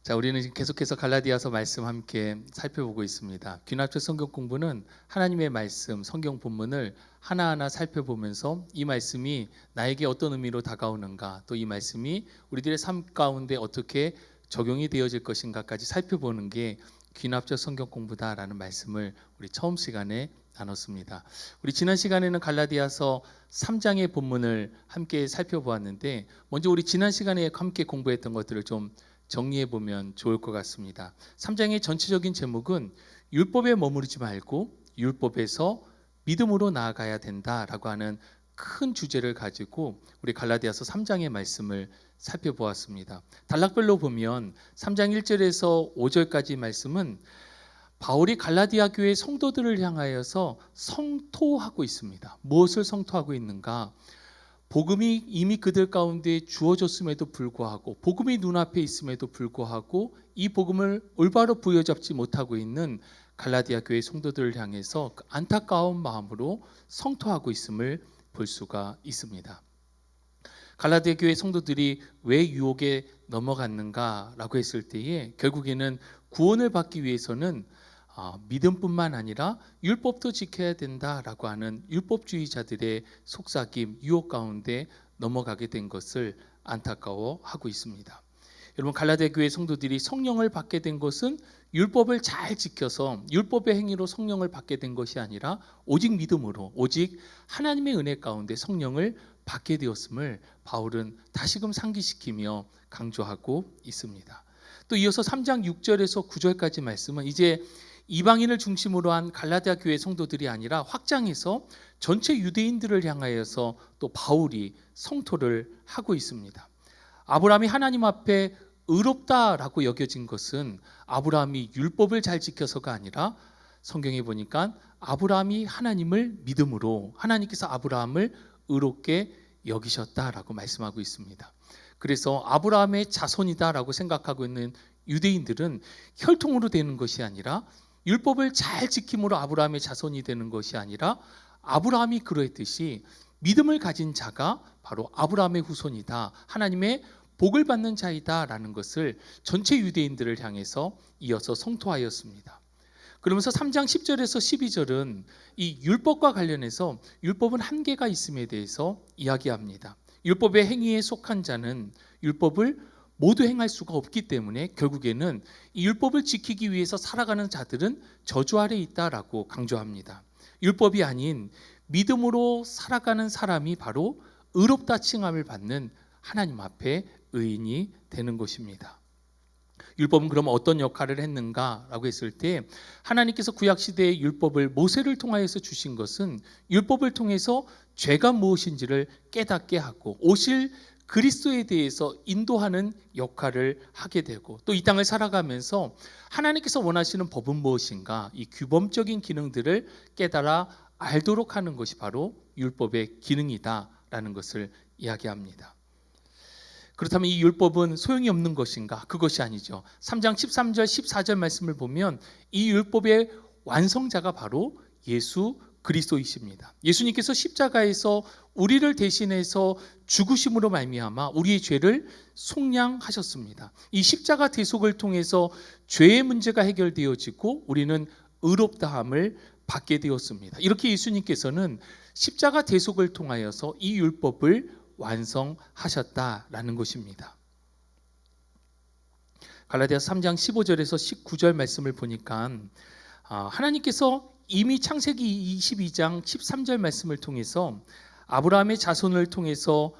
자, 우리는 지금 계속해서 갈라디아서 말씀 함께 살펴보고 있습니다. 귀납적 성경 공부는 하나님의 말씀, 성경 본문을 하나하나 살펴보면서 이 말씀이 나에게 어떤 의미로 다가오는가, 또 이 말씀이 우리들의 삶 가운데 어떻게 적용이 되어질 것인가까지 살펴보는 게 귀납적 성경 공부다라는 말씀을 우리 처음 시간에 나눴습니다. 우리 지난 시간에는 갈라디아서 3장의 본문을 함께 살펴보았는데, 먼저 우리 지난 시간에 함께 공부했던 것들을 좀 정리해 보면 좋을 것 같습니다. 3장의 전체적인 제목은 율법에 머무르지 말고 율법에서 믿음으로 나아가야 된다라고 하는 큰 주제를 가지고 우리 갈라디아서 3장의 말씀을 살펴보았습니다. 단락별로 보면 3장 1절에서 5절까지 말씀은 바울이 갈라디아 교회 성도들을 향하여서 성토하고 있습니다. 무엇을 성토하고 있는가? 복음이 이미 그들 가운데 주어졌음에도 불구하고, 복음이 눈앞에 있음에도 불구하고 이 복음을 올바로 부여잡지 못하고 있는 갈라디아 교회 성도들을 향해서 그 안타까운 마음으로 성토하고 있음을 볼 수가 있습니다. 갈라디아 교회 성도들이 왜 유혹에 넘어갔는가라고 했을 때에 결국에는 구원을 받기 위해서는 믿음뿐만 아니라 율법도 지켜야 된다라고 하는 율법주의자들의 속삭임, 유혹 가운데 넘어가게 된 것을 안타까워하고 있습니다. 여러분, 갈라디아 교회 성도들이 성령을 받게 된 것은 율법을 잘 지켜서 율법의 행위로 성령을 받게 된 것이 아니라 오직 믿음으로, 오직 하나님의 은혜 가운데 성령을 받게 되었음을 바울은 다시금 상기시키며 강조하고 있습니다. 또 이어서 3장 6절에서 9절까지 말씀은 이제 이방인을 중심으로 한 갈라디아 교회 성도들이 아니라 확장해서 전체 유대인들을 향하여서 또 바울이 성토를 하고 있습니다. 아브라함이 하나님 앞에 의롭다라고 여겨진 것은 아브라함이 율법을 잘 지켜서가 아니라 성경에 보니까 아브라함이 하나님을 믿음으로 하나님께서 아브라함을 의롭게 여기셨다라고 말씀하고 있습니다. 그래서 아브라함의 자손이다라고 생각하고 있는 유대인들은 혈통으로 되는 것이 아니라, 율법을 잘 지킴으로 아브라함의 자손이 되는 것이 아니라, 아브라함이 그러했듯이 믿음을 가진 자가 바로 아브라함의 후손이다, 하나님의 복을 받는 자이다라는 것을 전체 유대인들을 향해서 이어서 성토하였습니다. 그러면서 3장 10절에서 12절은 이 율법과 관련해서 율법은 한계가 있음에 대해서 이야기합니다. 율법의 행위에 속한 자는 율법을 모두 행할 수가 없기 때문에 결국에는 이 율법을 지키기 위해서 살아가는 자들은 저주 아래 있다라고 강조합니다. 율법이 아닌 믿음으로 살아가는 사람이 바로 의롭다 칭함을 받는 하나님 앞에 의인이 되는 것입니다. 율법은 그럼 어떤 역할을 했는가라고 했을 때, 하나님께서 구약시대의 율법을 모세를 통하여서 주신 것은 율법을 통해서 죄가 무엇인지를 깨닫게 하고 오실 그리스도에 대해서 인도하는 역할을 하게 되고, 또 이 땅을 살아가면서 하나님께서 원하시는 법은 무엇인가, 이 규범적인 기능들을 깨달아 알도록 하는 것이 바로 율법의 기능이다라는 것을 이야기합니다. 그렇다면 이 율법은 소용이 없는 것인가? 그것이 아니죠. 3장 13절 14절 말씀을 보면 이 율법의 완성자가 바로 예수 그리스도이십니다. 예수님께서 십자가에서 우리를 대신해서 죽으심으로 말미암아 우리의 죄를 속량하셨습니다. 이 십자가 대속을 통해서 죄의 문제가 해결되어지고 우리는 의롭다함을 받게 되었습니다. 이렇게 예수님께서는 십자가 대속을 통하여서 이 율법을 완성하셨다라는 것입니다. 갈라디아서 3장 15절에서 19절 말씀을 보니까 하나님께서 이미 창세기 22장 13절 말씀을 통해서 아브라함의 자손을 통해서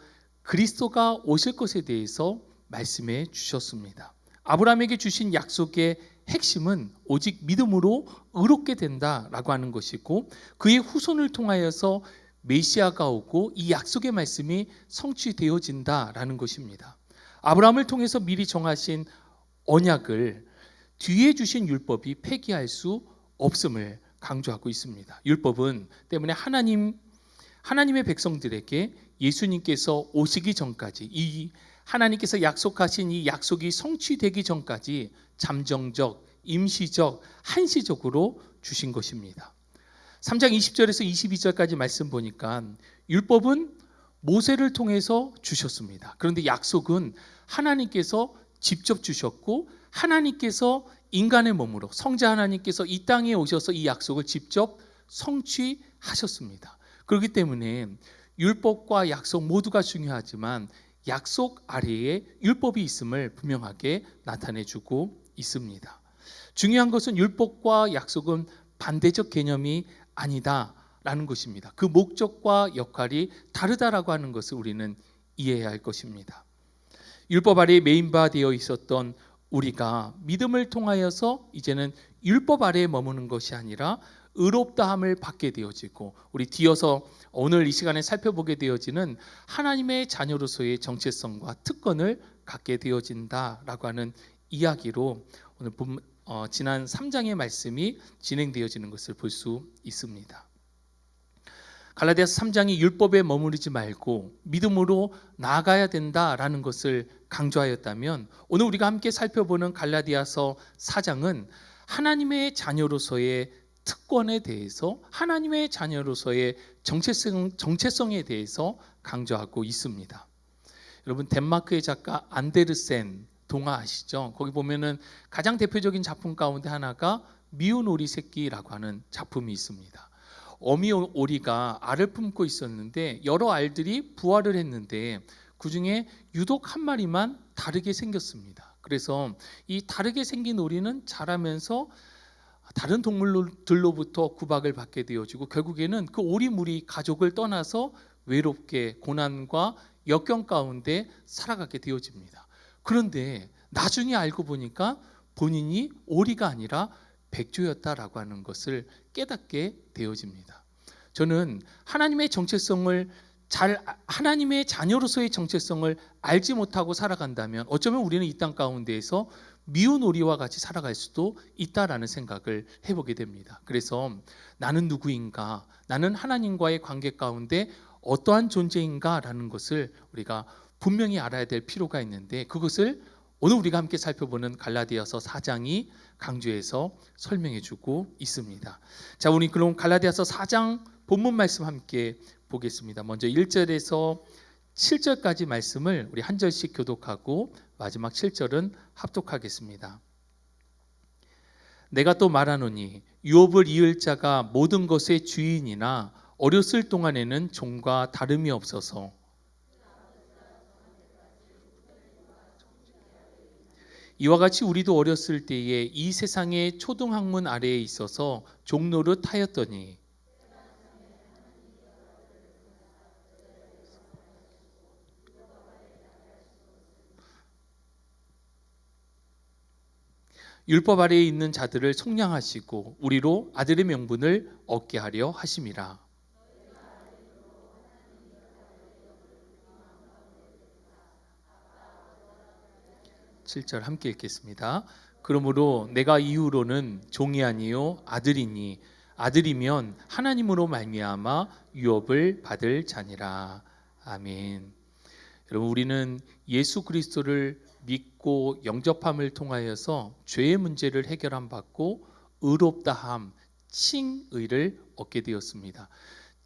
그리스도가 오실 것에 대해서 말씀해 주셨습니다. 아브라함에게 주신 약속의 핵심은 오직 믿음으로 의롭게 된다라고 하는 것이고, 그의 후손을 통하여서 메시아가 오고 이 약속의 말씀이 성취되어진다라는 것입니다. 아브라함을 통해서 미리 정하신 언약을 뒤에 주신 율법이 폐기할 수 없음을 강조하고 있습니다. 율법은 때문에 하나님의 백성들에게 예수님께서 오시기 전까지, 이 하나님께서 약속하신 이 약속이 성취되기 전까지 잠정적, 임시적, 한시적으로 주신 것입니다. 3장 20절에서 22절까지 말씀 보니까 율법은 모세를 통해서 주셨습니다. 그런데 약속은 하나님께서 직접 주셨고 하나님께서 인간의 몸으로 성자 하나님께서 이 땅에 오셔서 이 약속을 직접 성취하셨습니다. 그렇기 때문에 율법과 약속 모두가 중요하지만 약속 아래에 율법이 있음을 분명하게 나타내주고 있습니다. 중요한 것은 율법과 약속은 반대적 개념이 아니다라는 것입니다. 그 목적과 역할이 다르다라고 하는 것을 우리는 이해해야 할 것입니다. 율법 아래에 메인바 되어 있었던 우리가 믿음을 통하여서 이제는 율법 아래에 머무는 것이 아니라 의롭다함을 받게 되어지고 우리 뒤어서 오늘 이 시간에 살펴보게 되어지는 하나님의 자녀로서의 정체성과 특권을 갖게 되어진다라고 하는 이야기로 오늘 지난 3장의 말씀이 진행되어지는 것을 볼 수 있습니다. 갈라디아서 3장이 율법에 머무르지 말고 믿음으로 나아가야 된다라는 것을 강조하였다면 오늘 우리가 함께 살펴보는 갈라디아서 4장은 하나님의 자녀로서의 특권에 대해서 하나님의 자녀로서의 정체성에 대해서 강조하고 있습니다. 여러분 덴마크의 작가 안데르센 동화 아시죠? 거기 보면은 가장 대표적인 작품 가운데 하나가 미운 오리 새끼라고 하는 작품이 있습니다. 어미 오리가 알을 품고 있었는데 여러 알들이 부화를 했는데 그중에 유독 한 마리만 다르게 생겼습니다. 그래서 이 다르게 생긴 오리는 자라면서 다른 동물들로부터 구박을 받게 되어지고 결국에는 그 오리무리 가족을 떠나서 외롭게 고난과 역경 가운데 살아가게 되어집니다. 그런데 나중에 알고 보니까 본인이 오리가 아니라 백조였다라고 하는 것을 깨닫게 되어집니다. 저는 하나님의 정체성을 하나님의 자녀로서의 정체성을 알지 못하고 살아간다면 어쩌면 우리는 이 땅 가운데에서 미운 오리와 같이 살아갈 수도 있다라는 생각을 해보게 됩니다. 그래서 나는 누구인가? 나는 하나님과의 관계 가운데 어떠한 존재인가라는 것을 우리가 분명히 알아야 될 필요가 있는데 그것을 오늘 우리가 함께 살펴보는 갈라디아서 4장이 강조해서 설명해주고 있습니다. 자, 우리 그럼 갈라디아서 4장 본문 말씀 함께 보겠습니다. 먼저 1절에서 7절까지 말씀을 우리 한 절씩 교독하고 마지막 7절은 합독하겠습니다. 내가 또 말하노니 유업을 이을 자가 모든 것의 주인이나 어렸을 동안에는 종과 다름이 없어서 이와 같이 우리도 어렸을 때에 이 세상의 초등학문 아래에 있어서 종노릇 하였더니 '율법 아래에 있는 자들을 속량하시고 우리로 아들의 명분을 얻게 하려 하심이라.' 7절 함께 읽겠습니다. 그러므로 내가 이후로는 종이 아니요 아들이니 아들이면 하나님으로 말미암아 유업을 받을 자니라. 아멘. 여러분 우리는 예수 그리스도를 믿고 영접함을 통하여서 죄의 문제를 해결함 받고 의롭다함, 칭의를 얻게 되었습니다.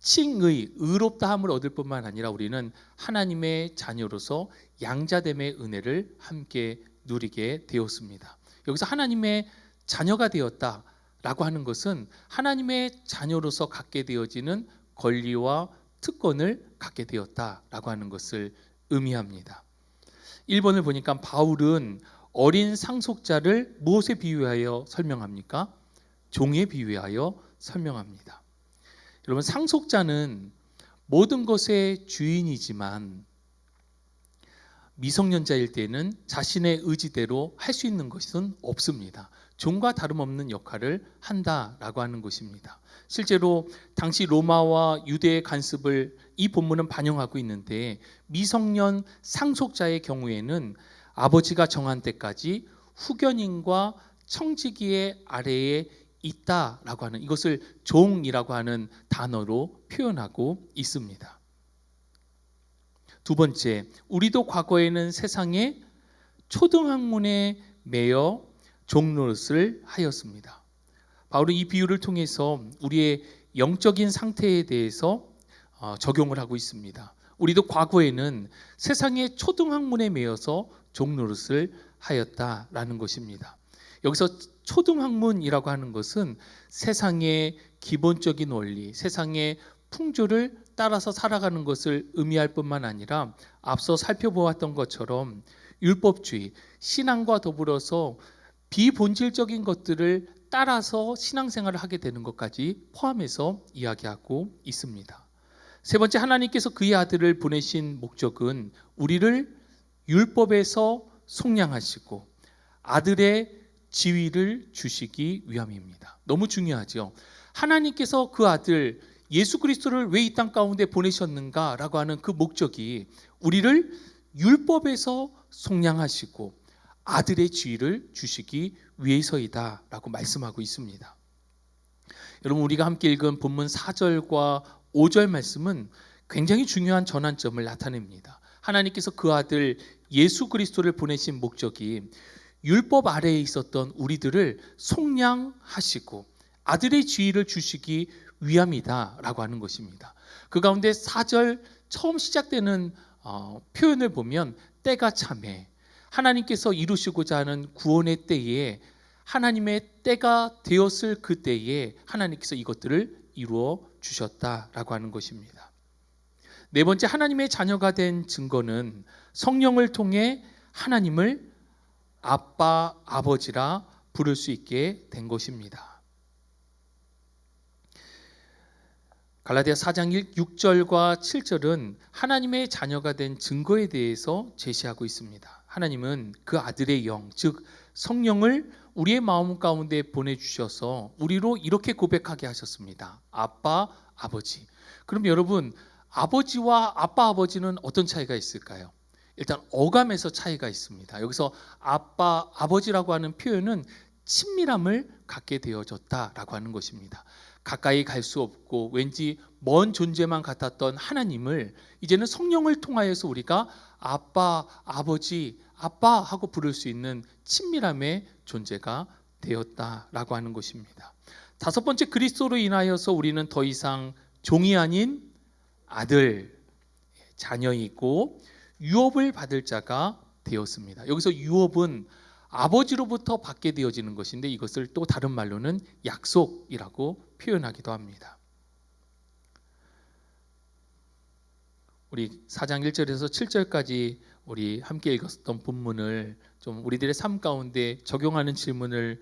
칭의, 의롭다함을 얻을 뿐만 아니라 우리는 하나님의 자녀로서 양자됨의 은혜를 함께 누리게 되었습니다. 여기서 하나님의 자녀가 되었다라고 하는 것은 하나님의 자녀로서 갖게 되어지는 권리와 특권을 갖게 되었다라고 하는 것을 의미합니다. 1번을 보니까 바울은 어린 상속자를 무엇에 비유하여 설명합니까? 종에 비유하여 설명합니다. 여러분 상속자는 모든 것의 주인이지만 미성년자일 때는 자신의 의지대로 할 수 있는 것은 없습니다. 종과 다름없는 역할을 한다라고 하는 것입니다. 실제로 당시 로마와 유대의 간섭을 이 본문은 반영하고 있는데 미성년 상속자의 경우에는 아버지가 정한 때까지 후견인과 청지기의 아래에 있다라고 하는 이것을 종이라고 하는 단어로 표현하고 있습니다. 두 번째, 우리도 과거에는 세상에 초등학문에 매여 종노릇을 하였습니다. 바울은 이 비유를 통해서 우리의 영적인 상태에 대해서 적용을 하고 있습니다. 우리도 과거에는 세상의 초등학문에 매여서 종노릇을 하였다라는 것입니다. 여기서 초등학문이라고 하는 것은 세상의 기본적인 원리, 세상의 풍조를 따라서 살아가는 것을 의미할 뿐만 아니라 앞서 살펴보았던 것처럼 율법주의, 신앙과 더불어서 비본질적인 것들을 따라서 신앙생활을 하게 되는 것까지 포함해서 이야기하고 있습니다. 세 번째, 하나님께서 그의 아들을 보내신 목적은 우리를 율법에서 속량하시고 아들의 지위를 주시기 위함입니다. 너무 중요하죠. 하나님께서 그 아들 예수 그리스도를 왜 이 땅 가운데 보내셨는가라고 하는 그 목적이 우리를 율법에서 속량하시고 아들의 지위를 주시기 위해서이다라고 말씀하고 있습니다. 여러분, 우리가 함께 읽은 본문 4절과 5절 말씀은 굉장히 중요한 전환점을 나타냅니다. 하나님께서 그 아들 예수 그리스도를 보내신 목적이 율법 아래에 있었던 우리들을 속량하시고 아들의 지위를 주시기 위함이다라고 하는 것입니다. 그 가운데 4절 처음 시작되는 표현을 보면 때가 참해, 하나님께서 이루시고자 하는 구원의 때에 하나님의 때가 되었을 그 때에 하나님께서 이것들을 이루어 주셨다라고 하는 것입니다. 네 번째, 하나님의 자녀가 된 증거는 성령을 통해 하나님을 아빠, 아버지라 부를 수 있게 된 것입니다. 갈라디아 4장 6절과 7절은 하나님의 자녀가 된 증거에 대해서 제시하고 있습니다. 하나님은 그 아들의 영, 즉 성령을 우리의 마음 가운데 보내주셔서 우리로 이렇게 고백하게 하셨습니다. 아빠, 아버지. 그럼 여러분, 아버지와 아빠, 아버지는 어떤 차이가 있을까요? 일단 어감에서 차이가 있습니다. 여기서 아빠, 아버지라고 하는 표현은 친밀함을 갖게 되어졌다라고 하는 것입니다. 가까이 갈 수 없고 왠지 먼 존재만 같았던 하나님을 이제는 성령을 통하여서 우리가 아빠, 아버지, 아빠 하고 부를 수 있는 친밀함의 존재가 되었다라고 하는 것입니다. 다섯 번째, 그리스도로 인하여서 우리는 더 이상 종이 아닌 아들, 자녀이고 유업을 받을 자가 되었습니다. 여기서 유업은 아버지로부터 받게 되어지는 것인데 이것을 또 다른 말로는 약속이라고 표현하기도 합니다. 우리 4장 1절에서 7절까지 우리 함께 읽었던 본문을 좀 우리들의 삶 가운데 적용하는 질문을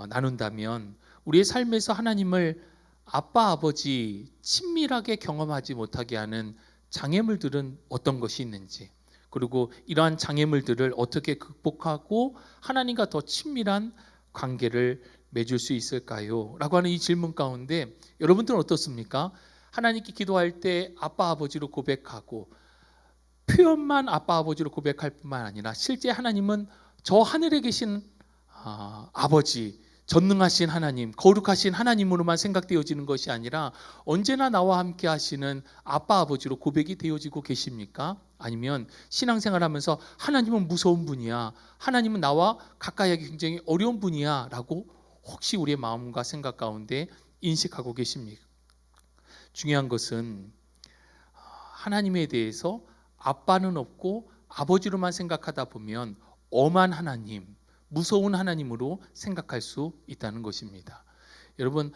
나눈다면 우리의 삶에서 하나님을 아빠, 아버지 친밀하게 경험하지 못하게 하는 장애물들은 어떤 것이 있는지, 그리고 이러한 장애물들을 어떻게 극복하고 하나님과 더 친밀한 관계를 맺을 수 있을까요? 라고 하는 이 질문 가운데 여러분들은 어떻습니까? 하나님께 기도할 때 아빠, 아버지로 고백하고 표현만 아빠, 아버지로 고백할 뿐만 아니라 실제 하나님은 저 하늘에 계신 아버지, 전능하신 하나님, 거룩하신 하나님으로만 생각되어지는 것이 아니라 언제나 나와 함께 하시는 아빠, 아버지로 고백이 되어지고 계십니까? 아니면 신앙생활하면서 하나님은 무서운 분이야, 하나님은 나와 가까이 하기 굉장히 어려운 분이야 라고 혹시 우리의 마음과 생각 가운데 인식하고 계십니까? 중요한 것은 하나님에 대해서 아빠는 없고 아버지로만 생각하다 보면 엄한 하나님, 무서운 하나님으로 생각할 수 있다는 것입니다. 여러분,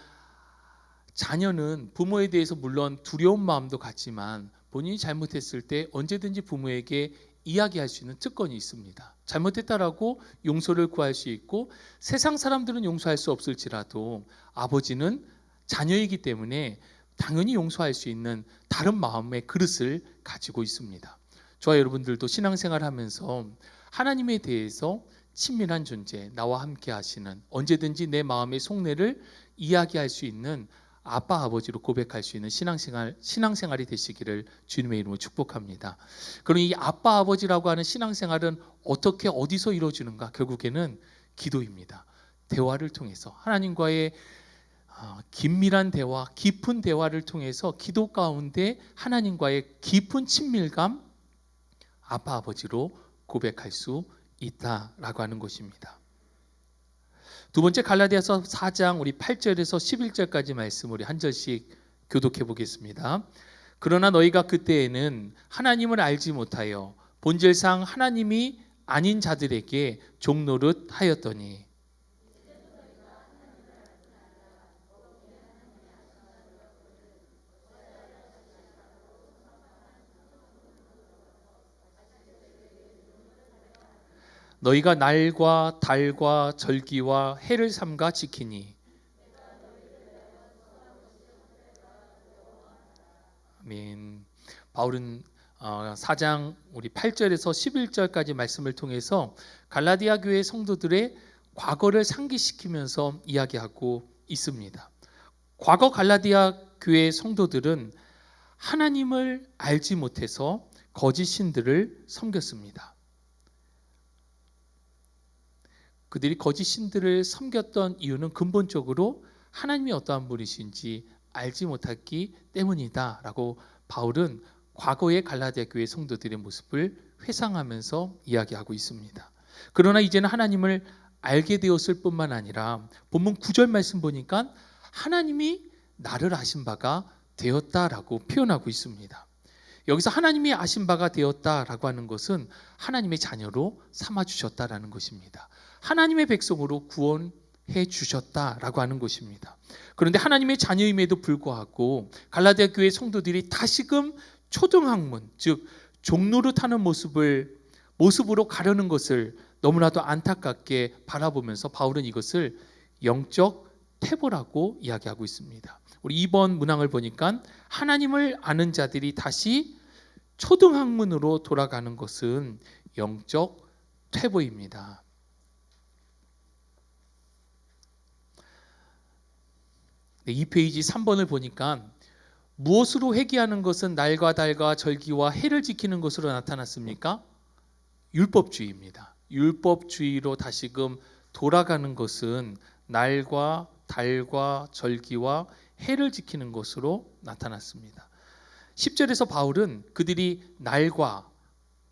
자녀는 부모에 대해서 물론 두려운 마음도 갖지만 본인이 잘못했을 때 언제든지 부모에게 이야기할 수 있는 특권이 있습니다. 잘못했다라고 용서를 구할 수 있고 세상 사람들은 용서할 수 없을지라도 아버지는 자녀이기 때문에 당연히 용서할 수 있는 다른 마음의 그릇을 가지고 있습니다. 저와 여러분들도 신앙생활하면서 하나님에 대해서 친밀한 존재, 나와 함께 하시는, 언제든지 내 마음의 속내를 이야기할 수 있는 아빠, 아버지로 고백할 수 있는 신앙생활이 되시기를 주님의 이름으로 축복합니다. 그럼 이 아빠, 아버지라고 하는 신앙생활은 어떻게 어디서 이루어지는가? 결국에는 기도입니다. 대화를 통해서 하나님과의 긴밀한 대화, 깊은 대화를 통해서 기도 가운데 하나님과의 깊은 친밀감, 아빠, 아버지로 고백할 수 있다라고 하는 것입니다. 두 번째, 갈라디아서 4장 우리 8절에서 11절까지 말씀 우리 한 절씩 교독해 보겠습니다. 그러나 너희가 그때에는 하나님을 알지 못하여 본질상 하나님이 아닌 자들에게 종노릇 하였더니. 너희가 날과 달과 절기와 해를 삼가 지키니. 아멘. 바울은 4장 우리 8절에서 11절까지 말씀을 통해서 갈라디아 교회 성도들의 과거를 상기시키면서 이야기하고 있습니다. 과거 갈라디아 교회 성도들은 하나님을 알지 못해서 거짓 신들을 섬겼습니다. 그들이 거짓 신들을 섬겼던 이유는 근본적으로 하나님이 어떠한 분이신지 알지 못했기 때문이다 라고 바울은 과거의 갈라디아 교회 성도들의 모습을 회상하면서 이야기하고 있습니다. 그러나 이제는 하나님을 알게 되었을 뿐만 아니라 본문 9절 말씀 보니까 하나님이 나를 아신 바가 되었다라고 표현하고 있습니다. 여기서 하나님이 아신 바가 되었다라고 하는 것은 하나님의 자녀로 삼아주셨다라는 것입니다. 하나님의 백성으로 구원해 주셨다라고 하는 것입니다. 그런데 하나님의 자녀임에도 불구하고 갈라디아 교회 성도들이 다시금 초등학문, 즉 종노릇하는 모습으로 가려는 것을 너무나도 안타깝게 바라보면서 바울은 이것을 영적 퇴보라고 이야기하고 있습니다. 우리 2번 문항을 보니까 하나님을 아는 자들이 다시 초등학문으로 돌아가는 것은 영적 퇴보입니다. 이 페이지 3번을 보니까 무엇으로 회개하는 것은 날과 달과 절기와 해를 지키는 것으로 나타났습니까? 율법주의입니다. 율법주의로 다시금 돌아가는 것은 날과 달과 절기와 해를 지키는 것으로 나타났습니다. 10절에서 바울은 그들이 날과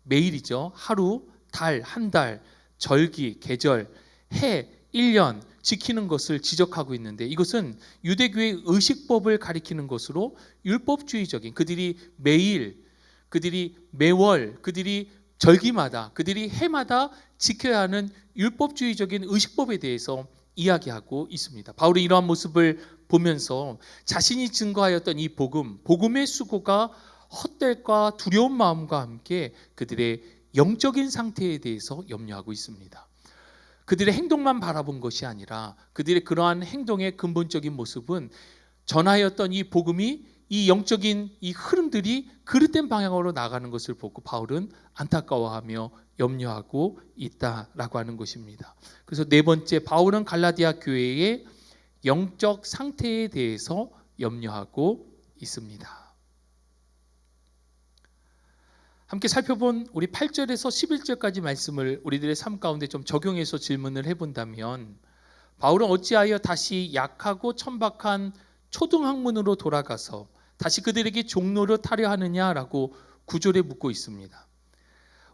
매일이죠. 하루, 달, 한 달, 절기, 계절, 해, 1년 지키는 것을 지적하고 있는데 이것은 유대교의 의식법을 가리키는 것으로 율법주의적인 그들이 매일, 그들이 매월, 그들이 절기마다, 그들이 해마다 지켜야 하는 율법주의적인 의식법에 대해서 이야기하고 있습니다. 바울이 이러한 모습을 보면서 자신이 증거하였던 이 복음의 수고가 헛될까 두려운 마음과 함께 그들의 영적인 상태에 대해서 염려하고 있습니다. 그들의 행동만 바라본 것이 아니라 그들의 그러한 행동의 근본적인 모습은 전하였던 이 복음이 이 영적인 이 흐름들이 그릇된 방향으로 나가는 것을 보고 바울은 안타까워하며 염려하고 있다라고 하는 것입니다. 그래서 네 번째, 바울은 갈라디아 교회의 영적 상태에 대해서 염려하고 있습니다. 함께 살펴본 우리 8절에서 11절까지 말씀을 우리들의 삶 가운데 좀 적용해서 질문을 해본다면 바울은 어찌하여 다시 약하고 천박한 초등학문으로 돌아가서 다시 그들에게 종노릇 하려 하느냐라고 9절에 묻고 있습니다.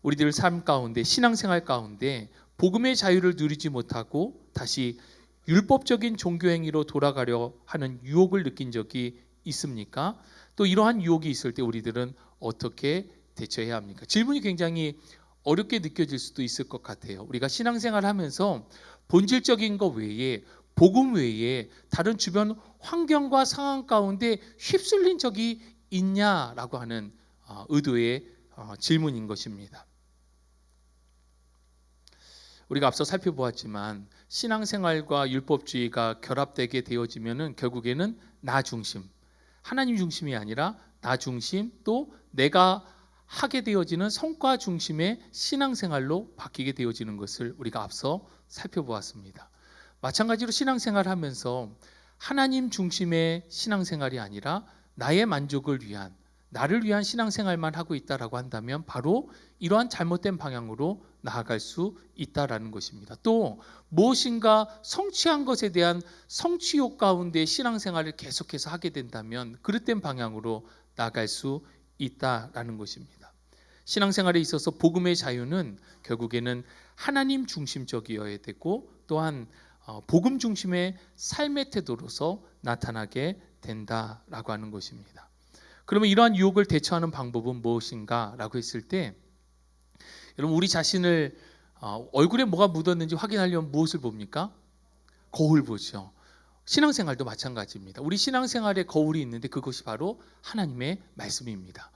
우리들 삶 가운데 신앙생활 가운데 복음의 자유를 누리지 못하고 다시 율법적인 종교행위로 돌아가려 하는 유혹을 느낀 적이 있습니까? 또 이러한 유혹이 있을 때 우리들은 어떻게 대처해야 합니까? 질문이 굉장히 어렵게 느껴질 수도 있을 것 같아요. 우리가 신앙생활 하면서 본질적인 것 외에 복음 외에 다른 주변 환경과 상황 가운데 휩쓸린 적이 있냐라고 하는 의도의 질문인 것입니다. 우리가 앞서 살펴보았지만 신앙생활과 율법주의가 결합되게 되어지면은 결국에는 나 중심, 하나님 중심이 아니라 나 중심, 또 내가 하게 되어지는 성과 중심의 신앙생활로 바뀌게 되어지는 것을 우리가 앞서 살펴보았습니다. 마찬가지로 신앙생활 하면서 하나님 중심의 신앙생활이 아니라 나의 만족을 위한, 나를 위한 신앙생활만 하고 있다라고 한다면 바로 이러한 잘못된 방향으로 나아갈 수 있다라는 것입니다. 또 무엇인가 성취한 것에 대한 성취욕 가운데 신앙생활을 계속해서 하게 된다면 그릇된 방향으로 나아갈 수 있다라는 것입니다. 신앙생활에 있어서 복음의 자유는 결국에는 하나님 중심적이어야 되고 또한 복음 중심의 삶의 태도로서 나타나게 된다라고 하는 것입니다. 그러면 이러한 유혹을 대처하는 방법은 무엇인가 라고 했을 때, 여러분 우리 자신을 얼굴에 뭐가 묻었는지 확인하려면 무엇을 봅니까? 거울 보죠. 신앙생활도 마찬가지입니다. 우리 신앙생활에 거울이 있는데 그것이 바로 하나님의 말씀입니다.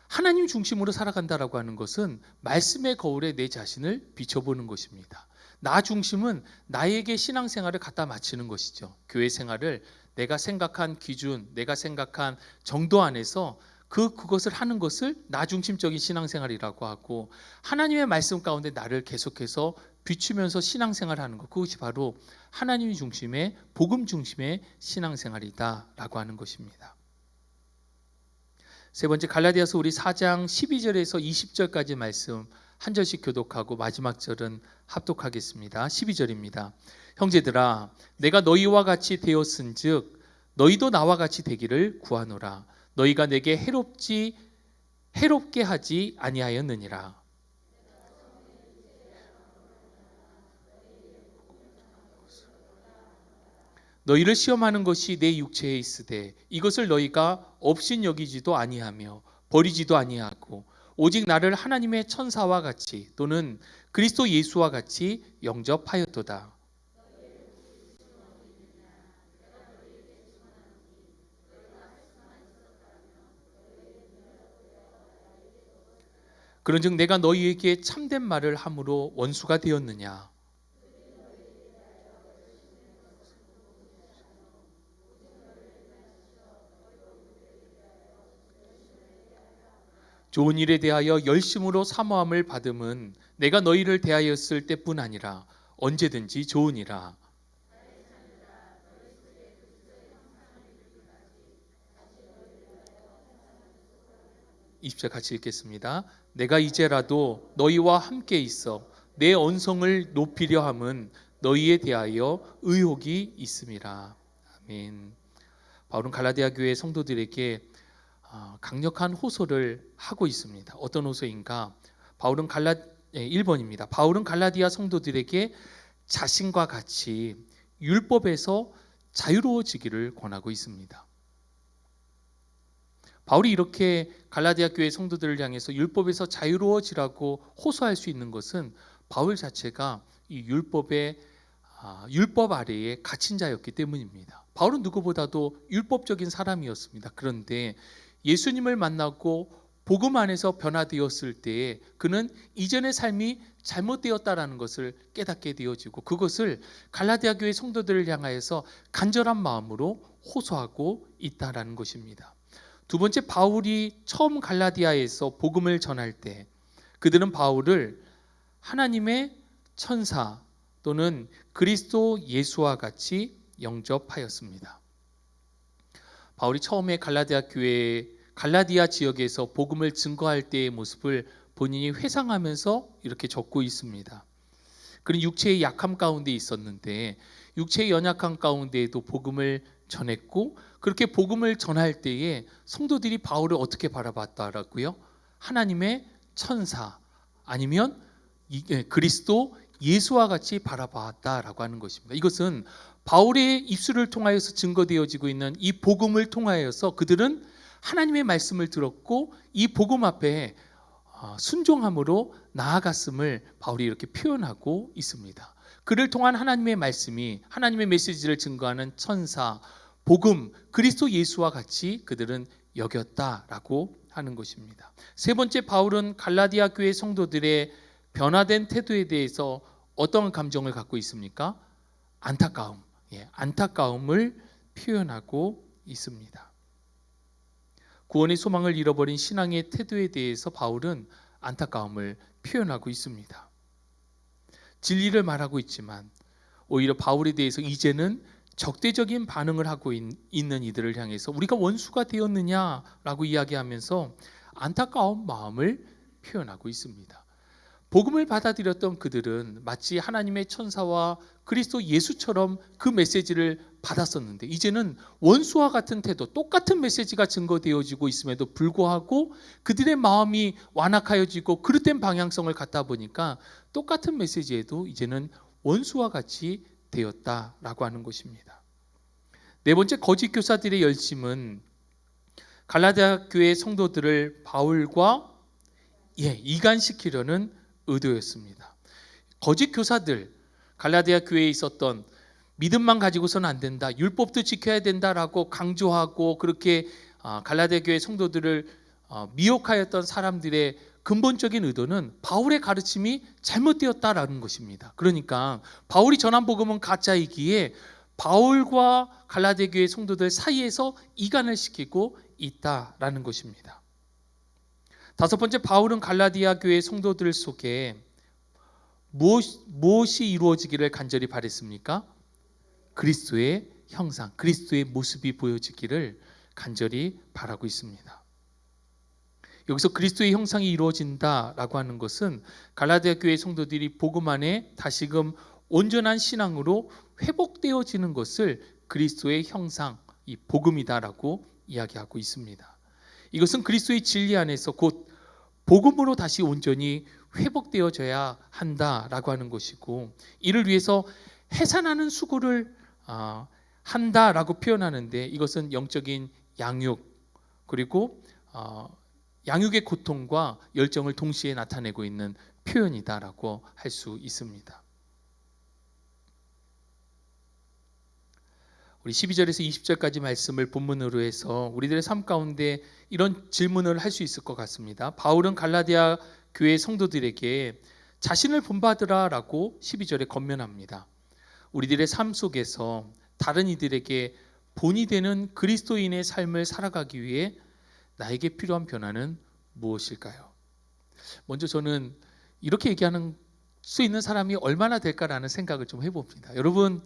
하나님 중심으로 살아간다라고 하는 것은 말씀의 거울에 내 자신을 비춰보는 것입니다. 나 중심은 나에게 신앙생활을 갖다 맞추는 것이죠. 교회 생활을 내가 생각한 기준, 내가 생각한 정도 안에서 그것을 하는 것을 나 중심적인 신앙생활이라고 하고, 하나님의 말씀 가운데 나를 계속해서 비추면서 신앙생활하는 것, 그것이 바로 하나님 중심의 복음 중심의 신앙생활이다라고 하는 것입니다. 세 번째, 갈라디아서 우리 4장 12절에서 20절까지 말씀 한 절씩 교독하고 마지막 절은 합독하겠습니다. 12절입니다. 형제들아, 내가 너희와 같이 되었은즉 너희도 나와 같이 되기를 구하노라. 너희가 내게 해롭게 하지 아니하였느니라. 너희를 시험하는 것이 내 육체에 있으되 이것을 너희가 업신여기지도 아니하며 버리지도 아니하고 오직 나를 하나님의 천사와 같이 또는 그리스도 예수와 같이 영접하였도다. 그런즉 내가 너희에게 참된 말을 함으로 원수가 되었느냐? 좋은 일에 대하여 열심으로 사모함을 받음은 내가 너희를 대하였을 때뿐 아니라 언제든지 좋으니라. 20절 같이 읽겠습니다. 내가 이제라도 너희와 함께 있어 내 언성을 높이려 함은 너희에 대하여 의혹이 있음이라. 아멘. 바울은 갈라디아 교회 성도들에게 강력한 호소를 하고 있습니다. 어떤 호소인가? 1번입니다. 바울은 갈라디아 성도들에게 자신과 같이 율법에서 자유로워지기를 권하고 있습니다. 바울이 이렇게 갈라디아 교회 성도들을 향해서 율법에서 자유로워지라고 호소할 수 있는 것은 바울 자체가 이 율법 아래에 갇힌 자였기 때문입니다. 바울은 누구보다도 율법적인 사람이었습니다. 그런데 예수님을 만나고 복음 안에서 변화되었을 때에 그는 이전의 삶이 잘못되었다라는 것을 깨닫게 되어지고, 그것을 갈라디아 교회 성도들을 향하여서 간절한 마음으로 호소하고 있다라는 것입니다. 두 번째, 바울이 처음 갈라디아에서 복음을 전할 때 그들은 바울을 하나님의 천사 또는 그리스도 예수와 같이 영접하였습니다. 바울이 처음에 갈라디아 지역에서 복음을 증거할 때의 모습을 본인이 회상하면서 이렇게 적고 있습니다. 그는 육체의 약함 가운데 있었는데 육체의 연약함 가운데에도 복음을 전했고, 그렇게 복음을 전할 때에 성도들이 바울을 어떻게 바라봤다라고요? 하나님의 천사 아니면 그리스도 예수와 같이 바라봤다라고 하는 것입니다. 이것은 바울의 입술을 통하여서 증거되어지고 있는 이 복음을 통하여서 그들은 하나님의 말씀을 들었고 이 복음 앞에 순종함으로 나아갔음을 바울이 이렇게 표현하고 있습니다. 그를 통한 하나님의 말씀이 하나님의 메시지를 증거하는 천사, 복음, 그리스도 예수와 같이 그들은 여겼다라고 하는 것입니다. 세 번째, 바울은 갈라디아 교회 성도들의 변화된 태도에 대해서 어떤 감정을 갖고 있습니까? 안타까움을 표현하고 있습니다. 구원의 소망을 잃어버린 신앙의 태도에 대해서 바울은 안타까움을 표현하고 있습니다. 진리를 말하고 있지만 오히려 바울에 대해서 이제는 적대적인 반응을 하고 있는 이들을 향해서 우리가 원수가 되었느냐라고 이야기하면서 안타까운 마음을 표현하고 있습니다. 복음을 받아들였던 그들은 마치 하나님의 천사와 그리스도 예수처럼 그 메시지를 받았었는데 이제는 원수와 같은 태도, 똑같은 메시지가 증거되어지고 있음에도 불구하고 그들의 마음이 완악하여지고 그릇된 방향성을 갖다 보니까 똑같은 메시지에도 이제는 원수와 같이 되었다라고 하는 것입니다. 네 번째, 거짓 교사들의 열심은 갈라디아 교회 성도들을 바울과 이간시키려는 의도였습니다. 거짓 교사들, 갈라디아 교회에 있었던 믿음만 가지고서는 안 된다, 율법도 지켜야 된다라고 강조하고 그렇게 갈라디아 교회 성도들을 미혹하였던 사람들의 근본적인 의도는 바울의 가르침이 잘못되었다라는 것입니다. 그러니까 바울이 전한 복음은 가짜이기에 바울과 갈라디아 교회 성도들 사이에서 이간을 시키고 있다라는 것입니다. 다섯 번째, 바울은 갈라디아 교회 성도들 속에 무엇이 이루어지기를 간절히 바랬습니까? 그리스도의 형상, 그리스도의 모습이 보여지기를 간절히 바라고 있습니다. 여기서 그리스도의 형상이 이루어진다라고 하는 것은 갈라디아 교회 성도들이 복음 안에 다시금 온전한 신앙으로 회복되어지는 것을 그리스도의 형상, 이 복음이다라고 이야기하고 있습니다. 이것은 그리스도의 진리 안에서 곧 복음으로 다시 온전히 회복되어져야 한다라고 하는 것이고, 이를 위해서 해산하는 수고를 한다라고 표현하는데, 이것은 영적인 양육, 그리고 양육의 고통과 열정을 동시에 나타내고 있는 표현이다라고 할 수 있습니다. 우리 12절에서 20절까지 말씀을 본문으로 해서 우리들의 삶 가운데 이런 질문을 할 수 있을 것 같습니다. 바울은 갈라디아 교회 성도들에게 자신을 본받으라라고 12절에 권면합니다. 우리들의 삶 속에서 다른 이들에게 본이 되는 그리스도인의 삶을 살아가기 위해 나에게 필요한 변화는 무엇일까요? 먼저 저는 이렇게 얘기하는 수 있는 사람이 얼마나 될까라는 생각을 좀 해봅니다. 여러분,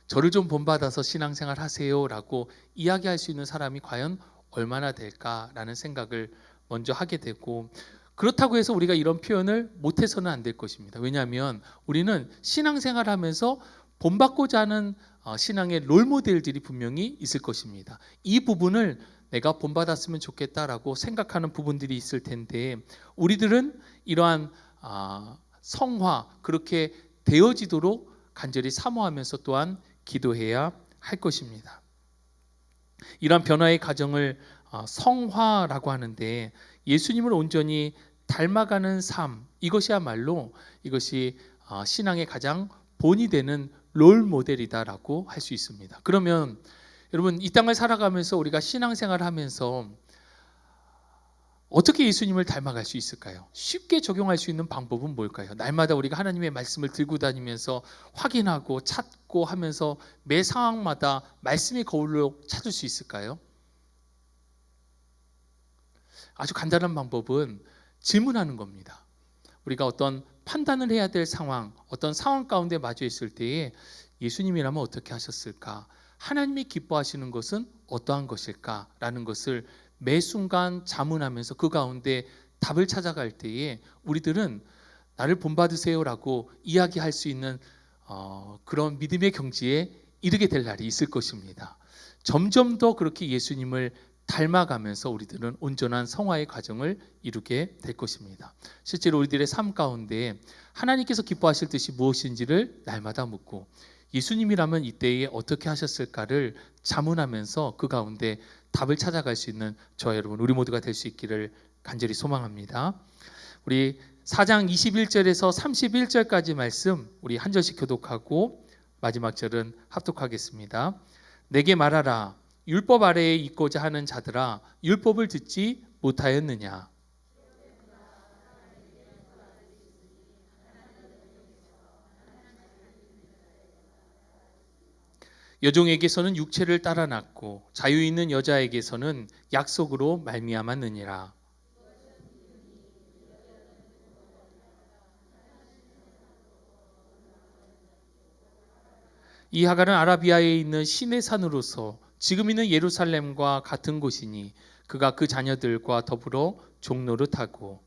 저를 좀 본받아서 신앙생활 하세요라고 이야기할 수 있는 사람이 과연 얼마나 될까라는 생각을 먼저 하게 되고, 그렇다고 해서 우리가 이런 표현을 못해서는 안 될 것입니다. 왜냐하면 우리는 신앙생활 하면서 본받고자 하는 신앙의 롤모델들이 분명히 있을 것입니다. 이 부분을 내가 본받았으면 좋겠다라고 생각하는 부분들이 있을 텐데, 우리들은 이러한 성화, 그렇게 되어지도록 간절히 사모하면서 또한 기도해야 할 것입니다. 이러한 변화의 과정을 성화라고 하는데, 예수님을 온전히 닮아가는 삶, 이것이야말로 이것이 신앙의 가장 본이 되는 롤 모델이다라고 할 수 있습니다. 그러면 여러분, 이 땅을 살아가면서 우리가 신앙생활을 하면서 어떻게 예수님을 닮아갈 수 있을까요? 쉽게 적용할 수 있는 방법은 뭘까요? 날마다 우리가 하나님의 말씀을 들고 다니면서 확인하고 찾고 하면서 매 상황마다 말씀의 거울로 찾을 수 있을까요? 아주 간단한 방법은 질문하는 겁니다. 우리가 어떤 판단을 해야 될 상황, 어떤 상황 가운데 마주 있을 때에 예수님이라면 어떻게 하셨을까? 하나님이 기뻐하시는 것은 어떠한 것일까? 라는 것을 매 순간 자문하면서 그 가운데 답을 찾아갈 때에 우리들은 나를 본받으세요라고 이야기할 수 있는 그런 믿음의 경지에 이르게 될 날이 있을 것입니다. 점점 더 그렇게 예수님을 닮아가면서 우리들은 온전한 성화의 과정을 이루게 될 것입니다. 실제로 우리들의 삶 가운데 하나님께서 기뻐하실 뜻이 무엇인지를 날마다 묻고, 예수님이라면 이때에 어떻게 하셨을까를 자문하면서 그 가운데 답을 찾아갈 수 있는 저와 여러분, 우리 모두가 될 수 있기를 간절히 소망합니다. 우리 4장 21절에서 31절까지 말씀 우리 한 절씩 교독하고 마지막 절은 합독하겠습니다. 내게 말하라. 율법 아래에 있고자 하는 자들아, 율법을 듣지 못하였느냐? 여종에게서는 육체를 따라 낳고 자유 있는 여자에게서는 약속으로 말미암았느니라. 이 하갈은 아라비아에 있는 신의 산으로서 지금 있는 예루살렘과 같은 곳이니 그가 그 자녀들과 더불어 종로를 타고,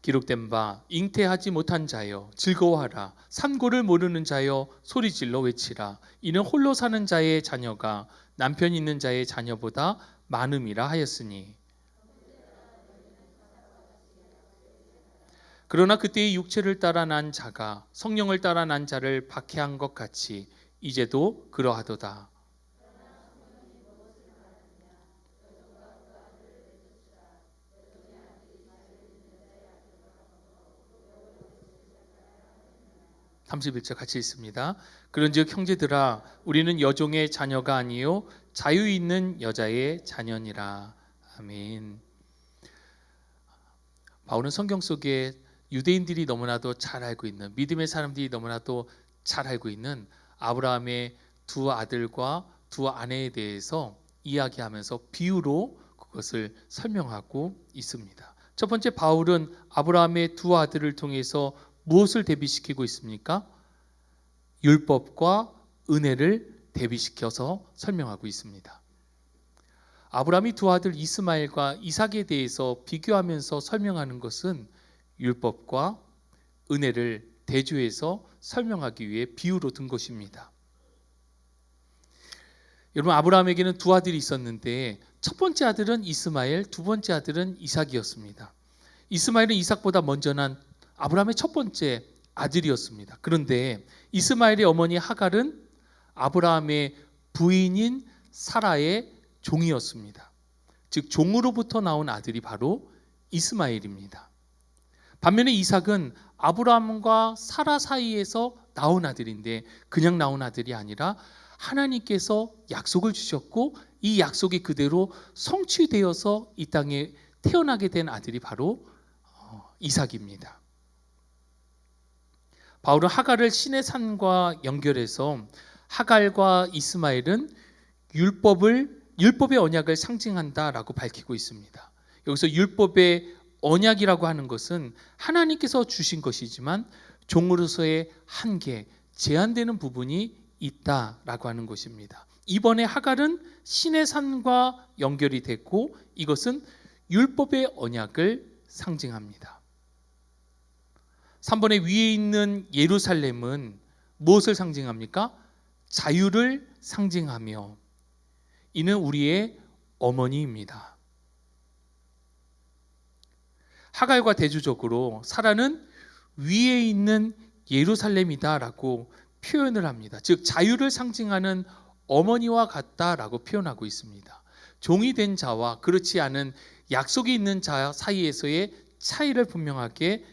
기록된 바 잉태하지 못한 자여 즐거워하라. 산고를 모르는 자여 소리질러 외치라. 이는 홀로 사는 자의 자녀가 남편 있는 자의 자녀보다 많음이라 하였으니, 그러나 그때의 육체를 따라 난 자가 성령을 따라 난 자를 박해한 것 같이 이제도 그러하도다. 31절 같이 있습니다. 그런즉 형제들아 우리는 여종의 자녀가 아니요 자유 있는 여자의 자녀니라. 아멘. 바울은 성경 속에 유대인들이 너무나도 잘 알고 있는, 믿음의 사람들이 너무나도 잘 알고 있는 아브라함의 두 아들과 두 아내에 대해서 이야기하면서 비유로 그것을 설명하고 있습니다. 첫 번째, 바울은 아브라함의 두 아들을 통해서 무엇을 대비시키고 있습니까? 율법과 은혜를 대비시켜서 설명하고 있습니다. 아브라함이 두 아들 이스마엘과 이삭에 대해서 비교하면서 설명하는 것은 율법과 은혜를 대조해서 설명하기 위해 비유로 든 것입니다. 여러분, 아브라함에게는 두 아들이 있었는데 첫 번째 아들은 이스마엘, 두 번째 아들은 이삭이었습니다. 이스마엘은 이삭보다 먼저 난 아브라함의 첫 번째 아들이었습니다. 그런데 이스마엘의 어머니 하갈은 아브라함의 부인인 사라의 종이었습니다. 즉 종으로부터 나온 아들이 바로 이스마엘입니다. 반면에 이삭은 아브라함과 사라 사이에서 나온 아들인데 그냥 나온 아들이 아니라 하나님께서 약속을 주셨고 이 약속이 그대로 성취되어서 이 땅에 태어나게 된 아들이 바로 이삭입니다. 바울은 하갈을 신의 산과 연결해서 하갈과 이스마엘은 율법의 언약을 상징한다라고 밝히고 있습니다. 여기서 율법의 언약이라고 하는 것은 하나님께서 주신 것이지만 종으로서의 한계, 제한되는 부분이 있다라고 하는 것입니다. 이번에 하갈은 신의 산과 연결이 됐고 이것은 율법의 언약을 상징합니다. 3번의 위에 있는 예루살렘은 무엇을 상징합니까? 자유를 상징하며 이는 우리의 어머니입니다. 하갈과 대조적으로 사라는 위에 있는 예루살렘이다라고 표현을 합니다. 즉 자유를 상징하는 어머니와 같다라고 표현하고 있습니다. 종이 된 자와 그렇지 않은 약속이 있는 자 사이에서의 차이를 분명하게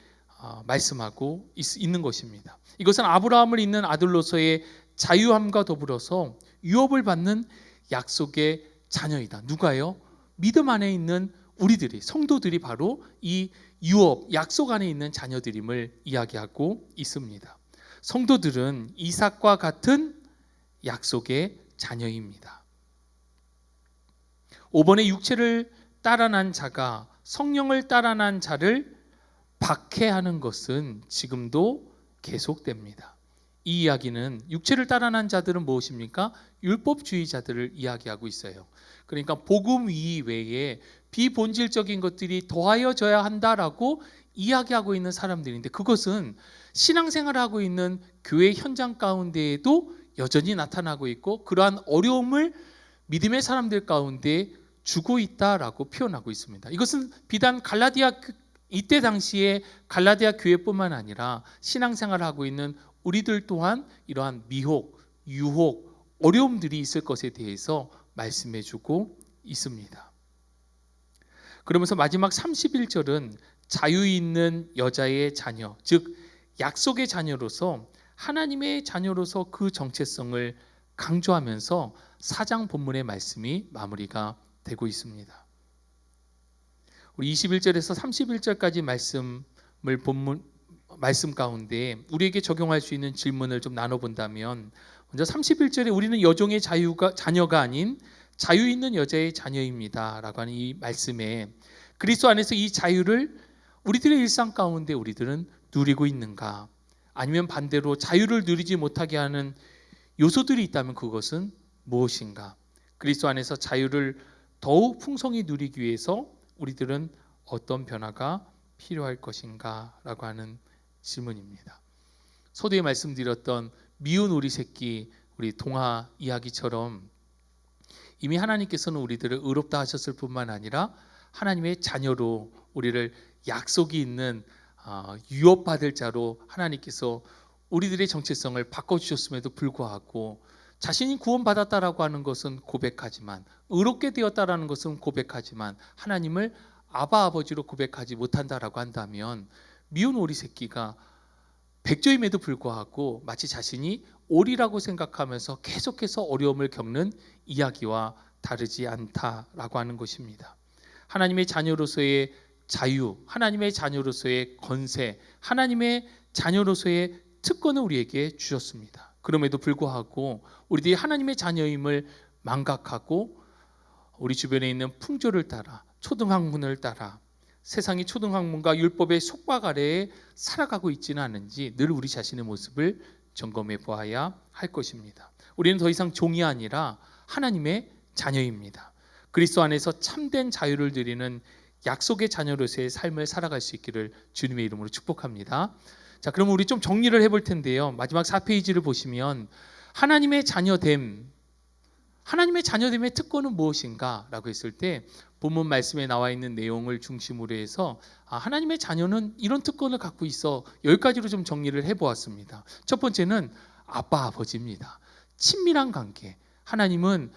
말씀하고 있는 것입니다. 이것은 아브라함을 잇는 아들로서의 자유함과 더불어서 유업을 받는 약속의 자녀이다. 누가요? 믿음 안에 있는 우리들이, 성도들이 바로 이 유업, 약속 안에 있는 자녀들임을 이야기하고 있습니다. 성도들은 이삭과 같은 약속의 자녀입니다. 5번에 육체를 따라난 자가 성령을 따라난 자를 박해하는 것은 지금도 계속됩니다. 이 이야기는 육체를 따라난 자들은 무엇입니까? 율법주의자들을 이야기하고 있어요. 그러니까 복음 이외에 비본질적인 것들이 더하여져야 한다라고 이야기하고 있는 사람들인데 그것은 신앙생활을 하고 있는 교회 현장 가운데에도 여전히 나타나고 있고 그러한 어려움을 믿음의 사람들 가운데 주고 있다라고 표현하고 있습니다. 이것은 비단 이때 당시에 갈라디아 교회뿐만 아니라 신앙생활을 하고 있는 우리들 또한 이러한 미혹, 유혹, 어려움들이 있을 것에 대해서 말씀해 주고 있습니다. 그러면서 마지막 31절은 자유 있는 여자의 자녀, 즉 약속의 자녀로서 하나님의 자녀로서 그 정체성을 강조하면서 4장 본문의 말씀이 마무리가 되고 있습니다. 우리 21절에서 31절까지 말씀 가운데 우리에게 적용할 수 있는 질문을 좀 나눠본다면 먼저 31절에 우리는 여종의 자녀가 아닌 자유 있는 여자의 자녀입니다 라고 하는 이 말씀에 그리스도 안에서 이 자유를 우리들의 일상 가운데 우리들은 누리고 있는가? 아니면 반대로 자유를 누리지 못하게 하는 요소들이 있다면 그것은 무엇인가? 그리스도 안에서 자유를 더욱 풍성히 누리기 위해서 우리들은 어떤 변화가 필요할 것인가? 라고 하는 질문입니다. 서두에 말씀드렸던 미운 우리 새끼, 우리 동화 이야기처럼 이미 하나님께서는 우리들을 의롭다 하셨을 뿐만 아니라 하나님의 자녀로 우리를 약속이 있는 유업받을 자로 하나님께서 우리들의 정체성을 바꿔주셨음에도 불구하고 자신이 구원받았다라고 하는 것은 고백하지만 의롭게 되었다라는 것은 고백하지만 하나님을 아바 아버지로 고백하지 못한다라고 한다면 미운 오리 새끼가 백조임에도 불구하고 마치 자신이 오리라고 생각하면서 계속해서 어려움을 겪는 이야기와 다르지 않다라고 하는 것입니다. 하나님의 자녀로서의 자유, 하나님의 자녀로서의 권세, 하나님의 자녀로서의 특권을 우리에게 주셨습니다. 그럼에도 불구하고 우리들이 하나님의 자녀임을 망각하고 우리 주변에 있는 풍조를 따라, 초등학문을 따라 세상이 초등학문과 율법의 속박 아래에 살아가고 있지는 않은지 늘 우리 자신의 모습을 점검해 보아야 할 것입니다. 우리는 더 이상 종이 아니라 하나님의 자녀입니다. 그리스도 안에서 참된 자유를 누리는 약속의 자녀로서의 삶을 살아갈 수 있기를 주님의 이름으로 축복합니다. 자, 그럼 우리 좀 정리를 해볼 텐데요. 마지막 4페이지를 보시면 하나님의 자녀됨의 특권은 무엇인가? 라고 했을 때 본문 말씀에 나와 있는 내용을 중심으로 해서 하나님의 자녀는 이런 특권을 갖고 있어 여기까지로 좀 정리를 해보았습니다. 첫 번째는 아빠 아버지입니다. 친밀한 관계. 하나님은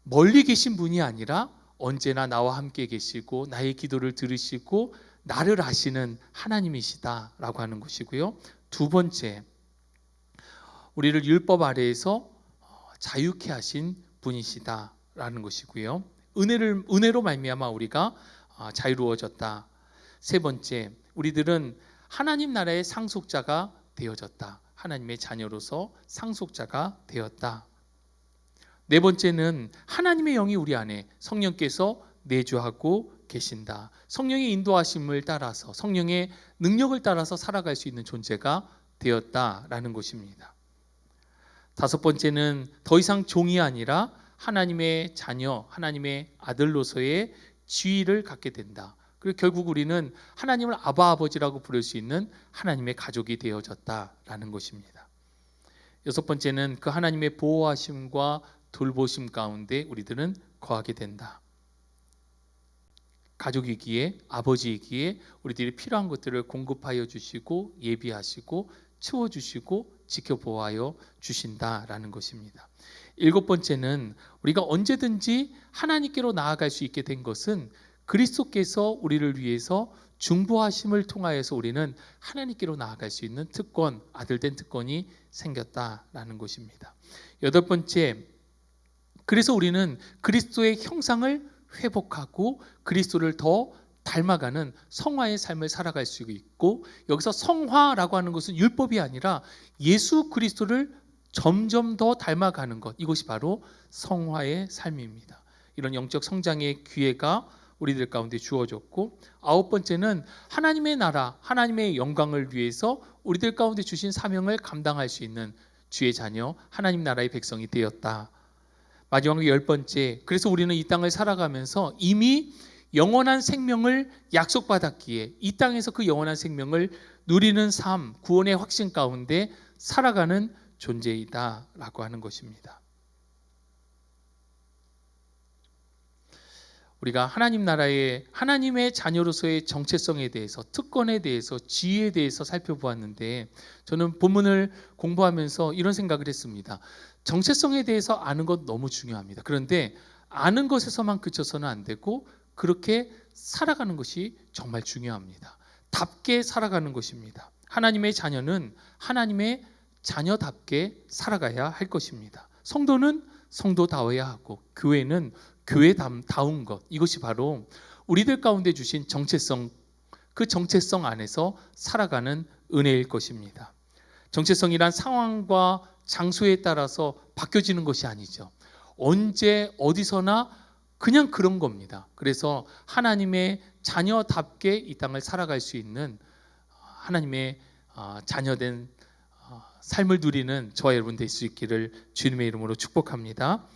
멀리 계신 분이 아니라 언제나 나와 함께 계시고 나의 기도를 들으시고 나를 아시는 하나님이시다라고 하는 것이고요. 두 번째, 우리를 율법 아래에서 자유케 하신 분이시다라는 것이고요. 은혜로 말미암아 우리가 자유로워졌다. 세 번째, 우리들은 하나님 나라의 상속자가 되어졌다. 하나님의 자녀로서 상속자가 되었다. 네 번째는 하나님의 영이 우리 안에 성령께서 내주하고 계신다. 성령의 인도하심을 따라서 성령의 능력을 따라서 살아갈 수 있는 존재가 되었다라는 것입니다. 다섯 번째는 더 이상 종이 아니라 하나님의 자녀, 하나님의 아들로서의 지위를 갖게 된다. 그리고 결국 우리는 하나님을 아바 아버지라고 부를 수 있는 하나님의 가족이 되어졌다라는 것입니다. 여섯 번째는 그 하나님의 보호하심과 돌보심 가운데 우리들은 거하게 된다. 가족이기에 아버지이기에 우리들이 필요한 것들을 공급하여 주시고 예비하시고 채워주시고 지켜보아여 주신다라는 것입니다. 일곱 번째는 우리가 언제든지 하나님께로 나아갈 수 있게 된 것은 그리스도께서 우리를 위해서 중보하심을 통하여서 우리는 하나님께로 나아갈 수 있는 특권, 아들된 특권이 생겼다라는 것입니다. 여덟 번째, 그래서 우리는 그리스도의 형상을 회복하고 그리스도를 더 닮아가는 성화의 삶을 살아갈 수 있고, 여기서 성화라고 하는 것은 율법이 아니라 예수 그리스도를 점점 더 닮아가는 것, 이것이 바로 성화의 삶입니다. 이런 영적 성장의 기회가 우리들 가운데 주어졌고, 아홉 번째는 하나님의 나라, 하나님의 영광을 위해서 우리들 가운데 주신 사명을 감당할 수 있는 주의 자녀, 하나님 나라의 백성이 되었다. 마지막으로 열 번째, 그래서 우리는 이 땅을 살아가면서 이미 영원한 생명을 약속받았기에 이 땅에서 그 영원한 생명을 누리는 삶, 구원의 확신 가운데 살아가는 존재이다 라고 하는 것입니다. 우리가 하나님 나라의 하나님의 자녀로서의 정체성에 대해서, 특권에 대해서, 지위에 대해서 살펴보았는데, 저는 본문을 공부하면서 이런 생각을 했습니다. 정체성에 대해서 아는 것 너무 중요합니다. 그런데 아는 것에서만 그쳐서는 안 되고 그렇게 살아가는 것이 정말 중요합니다. 답게 살아가는 것입니다. 하나님의 자녀는 하나님의 자녀답게 살아가야 할 것입니다. 성도는 성도다워야 하고 교회는 교회다운 것, 이것이 바로 우리들 가운데 주신 정체성, 그 정체성 안에서 살아가는 은혜일 것입니다. 정체성이란 상황과 장소에 따라서 바뀌어지는 것이 아니죠. 언제 어디서나 그냥 그런 겁니다. 그래서 하나님의 자녀답게 이 땅을 살아갈 수 있는 하나님의 자녀된 삶을 누리는 저와 여러분 될 수 있기를 주님의 이름으로 축복합니다.